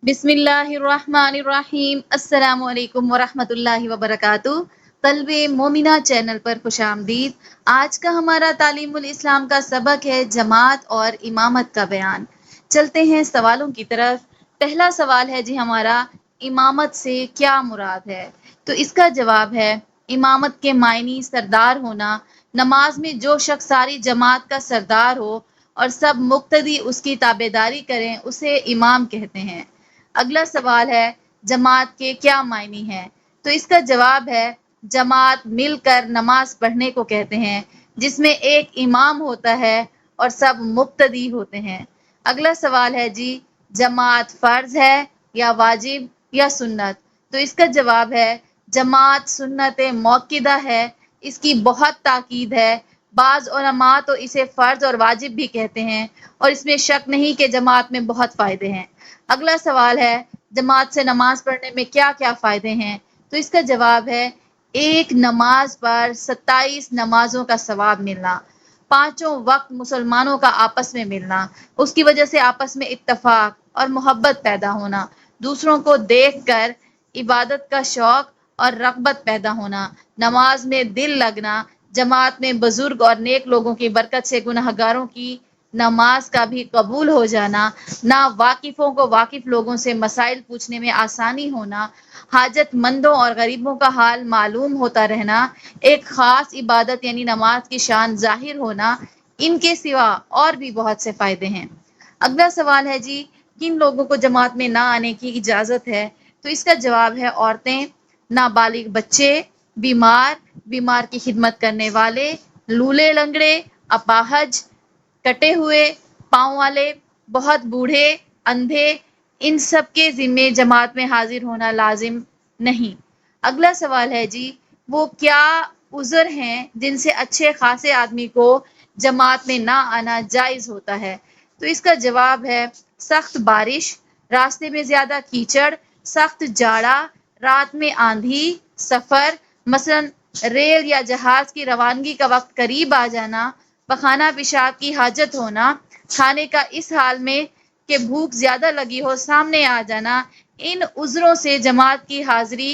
بسم اللہ الرحمن الرحیم۔ السلام علیکم ورحمۃ اللہ وبرکاتہ۔ قلب مومنہ چینل پر خوش آمدید۔ آج کا ہمارا تعلیم الاسلام کا سبق ہے جماعت اور امامت کا بیان۔ چلتے ہیں سوالوں کی طرف۔ پہلا سوال ہے جی ہمارا، امامت سے کیا مراد ہے؟ تو اس کا جواب ہے، امامت کے معنی سردار ہونا۔ نماز میں جو شخص ساری جماعت کا سردار ہو اور سب مقتدی اس کی تابعداری کریں اسے امام کہتے ہیں۔ اگلا سوال ہے، جماعت کے کیا معنی ہیں؟ تو اس کا جواب ہے، جماعت مل کر نماز پڑھنے کو کہتے ہیں جس میں ایک امام ہوتا ہے اور سب مقتدی ہوتے ہیں۔ اگلا سوال ہے جی، جماعت فرض ہے یا واجب یا سنت؟ تو اس کا جواب ہے، جماعت سنت موقدہ ہے، اس کی بہت تاکید ہے۔ بعض علماء تو اسے فرض اور واجب بھی کہتے ہیں اور اس میں شک نہیں کہ جماعت میں بہت فائدے ہیں۔ اگلا سوال ہے، جماعت سے نماز پڑھنے میں کیا کیا فائدے ہیں؟ تو اس کا جواب ہے، ایک نماز پر 27 نمازوں کا ثواب ملنا، پانچوں وقت مسلمانوں کا آپس میں ملنا، اس کی وجہ سے آپس میں اتفاق اور محبت پیدا ہونا، دوسروں کو دیکھ کر عبادت کا شوق اور رغبت پیدا ہونا، نماز میں دل لگنا، جماعت میں بزرگ اور نیک لوگوں کی برکت سے گناہگاروں کی نماز کا بھی قبول ہو جانا، نہ واقفوں کو واقف لوگوں سے مسائل پوچھنے میں آسانی ہونا، حاجت مندوں اور غریبوں کا حال معلوم ہوتا رہنا، ایک خاص عبادت یعنی نماز کی شان ظاہر ہونا، ان کے سوا اور بھی بہت سے فائدے ہیں۔ اگلا سوال ہے جی، کن لوگوں کو جماعت میں نہ آنے کی اجازت ہے؟ تو اس کا جواب ہے، عورتیں، نابالغ بچے، بیمار کی خدمت کرنے والے، لولے لنگڑے، اپاہج، کٹے ہوئے پاؤں والے، بہت بوڑھے، اندھے، ان سب کے ذمے جماعت میں حاضر ہونا لازم نہیں۔ اگلا سوال ہے جی، وہ کیا عذر ہیں جن سے اچھے خاصے آدمی کو جماعت میں نہ آنا جائز ہوتا ہے؟ تو اس کا جواب ہے، سخت بارش، راستے میں زیادہ کیچڑ، سخت جاڑا، رات میں آندھی، سفر، مثلا ریل یا جہاز کی روانگی کا وقت قریب آ جانا، پخانہ پیشاب کی حاجت ہونا، کھانے کا اس حال میں کہ بھوک زیادہ لگی ہو سامنے آ جانا، ان عذروں سے جماعت کی حاضری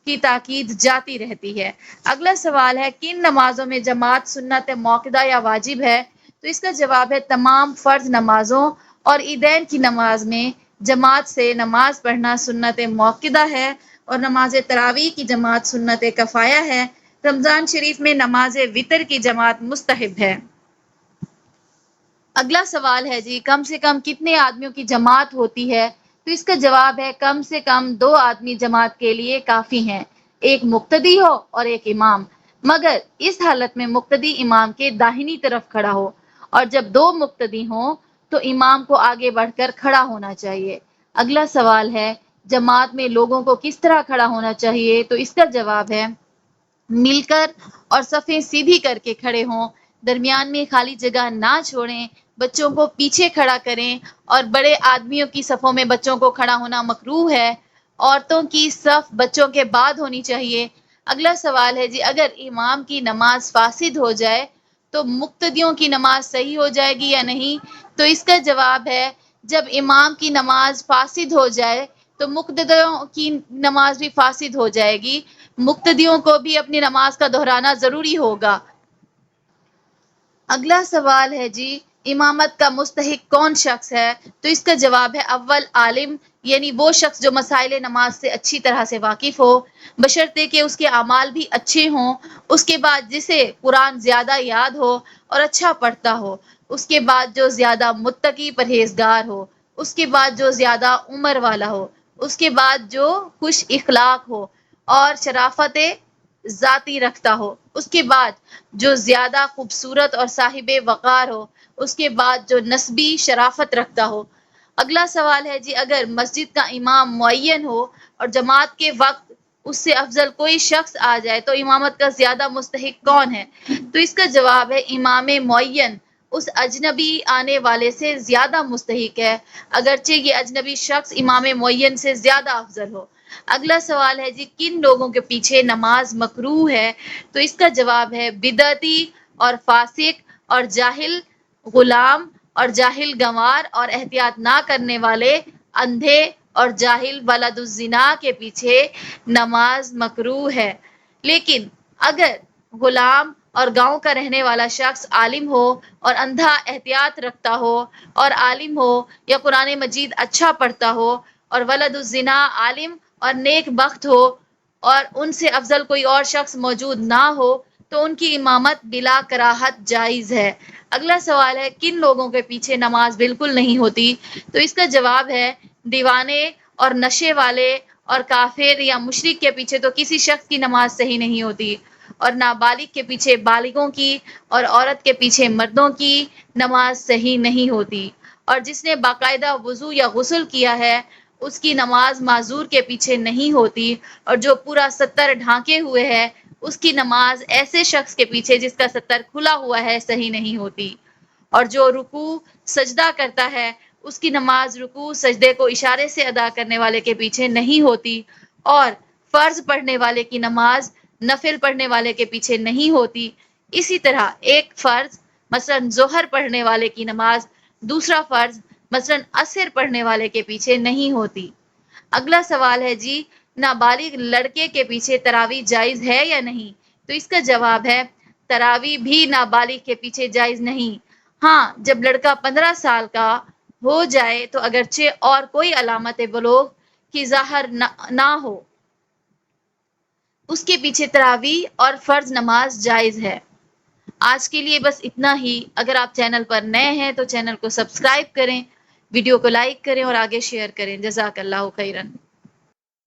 کی تاکید جاتی رہتی ہے۔ اگلا سوال ہے، کن نمازوں میں جماعت سنت موقدہ یا واجب ہے؟ تو اس کا جواب ہے، تمام فرض نمازوں اور عیدین کی نماز میں جماعت سے نماز پڑھنا سنت موقدہ ہے اور نماز تراویح کی جماعت سنت کفایہ ہے۔ رمضان شریف میں نماز وتر کی جماعت مستحب ہے۔ اگلا سوال ہے جی، کم سے کم کتنے آدمیوں کی جماعت ہوتی ہے؟ تو اس کا جواب ہے، کم سے کم 2 آدمی جماعت کے لیے کافی ہیں، ایک مقتدی ہو اور ایک امام، مگر اس حالت میں مقتدی امام کے داہنی طرف کھڑا ہو، اور جب 2 مقتدی ہوں تو امام کو آگے بڑھ کر کھڑا ہونا چاہیے۔ اگلا سوال ہے، جماعت میں لوگوں کو کس طرح کھڑا ہونا چاہیے؟ تو اس کا جواب ہے، مل کر اور صفیں سیدھی کر کے کھڑے ہوں، درمیان میں خالی جگہ نہ چھوڑیں، بچوں کو پیچھے کھڑا کریں اور بڑے آدمیوں کی صفوں میں بچوں کو کھڑا ہونا مکروہ ہے۔ عورتوں کی صف بچوں کے بعد ہونی چاہیے۔ اگلا سوال ہے جی، اگر امام کی نماز فاسد ہو جائے تو مقتدیوں کی نماز صحیح ہو جائے گی یا نہیں؟ تو اس کا جواب ہے، جب امام کی نماز فاسد ہو جائے تو مقتدیوں کی نماز بھی فاسد ہو جائے گی، مقتدیوں کو بھی اپنی نماز کا دہرانا ضروری ہوگا۔ اگلا سوال ہے جی، امامت کا مستحق کون شخص ہے؟ تو اس کا جواب ہے، اول عالم، یعنی وہ شخص جو مسائل نماز سے اچھی طرح سے واقف ہو، بشرطے کہ اس کے اعمال بھی اچھے ہوں، اس کے بعد جسے قرآن زیادہ یاد ہو اور اچھا پڑھتا ہو، اس کے بعد جو زیادہ متقی پرہیزگار ہو، اس کے بعد جو زیادہ عمر والا ہو، اس کے بعد جو خوش اخلاق ہو اور شرافت ذاتی رکھتا ہو، اس کے بعد جو زیادہ خوبصورت اور صاحب وقار ہو، اس کے بعد جو نسبی شرافت رکھتا ہو۔ اگلا سوال ہے جی، اگر مسجد کا امام معین ہو اور جماعت کے وقت اس سے افضل کوئی شخص آ جائے تو امامت کا زیادہ مستحق کون ہے؟ تو اس کا جواب ہے، امام معین اس اجنبی آنے والے سے زیادہ مستحق ہے، اگرچہ یہ اجنبی شخص امام معین سے زیادہ افضل ہو۔ اگلا سوال ہے جی، کن لوگوں کے پیچھے نماز مکروہ ہے؟ تو اس کا جواب ہے، بدعتی اور فاسق اور جاہل غلام اور جاہل گنوار اور احتیاط نہ کرنے والے، اندھے اور جاہل ولد الزنا کے پیچھے نماز مکروہ ہے۔ لیکن اگر غلام اور گاؤں کا رہنے والا شخص عالم ہو اور اندھا احتیاط رکھتا ہو اور عالم ہو یا قرآن مجید اچھا پڑھتا ہو اور ولد الزنا عالم اور نیک بخت ہو اور ان سے افضل کوئی اور شخص موجود نہ ہو تو ان کی امامت بلا کراہت جائز ہے۔ اگلا سوال ہے کن لوگوں کے پیچھے نماز بالکل نہیں ہوتی؟ تو اس کا جواب ہے دیوانے اور نشے والے اور کافر یا مشرک کے پیچھے تو کسی شخص کی نماز صحیح نہیں ہوتی، اور نابالغ کے پیچھے بالغوں کی اور عورت کے پیچھے مردوں کی نماز صحیح نہیں ہوتی، اور جس نے باقاعدہ وضو یا غسل کیا ہے اس کی نماز معذور کے پیچھے نہیں ہوتی، اور جو پورا ستر ڈھانکے ہوئے ہے اس کی نماز ایسے شخص کے پیچھے جس کا ستر کھلا ہوا ہے صحیح نہیں ہوتی، اور جو رکوع سجدہ کرتا ہے اس کی نماز رکوع سجدے کو اشارے سے ادا کرنے والے کے پیچھے نہیں ہوتی، اور فرض پڑھنے والے کی نماز نفل پڑھنے والے کے پیچھے نہیں ہوتی۔ اسی طرح ایک فرض مثلا ظہر پڑھنے والے کی نماز دوسرا فرض مثلا عصر پڑھنے والے کے پیچھے نہیں ہوتی۔ اگلا سوال ہے جی نابالغ لڑکے کے پیچھے تراویح جائز ہے یا نہیں؟ تو اس کا جواب ہے تراویح بھی نابالغ کے پیچھے جائز نہیں۔ ہاں جب لڑکا 15 سال کا ہو جائے تو اگرچہ اور کوئی علامت بلوغ کی ظاہر نہ ہو اس کے پیچھے تراویح اور فرض نماز جائز ہے۔ آج کے لیے بس اتنا ہی۔ اگر آپ چینل پر نئے ہیں تو چینل کو سبسکرائب کریں، ویڈیو کو لائک کریں اور آگے شیئر کریں۔ جزاک اللہ خیرن۔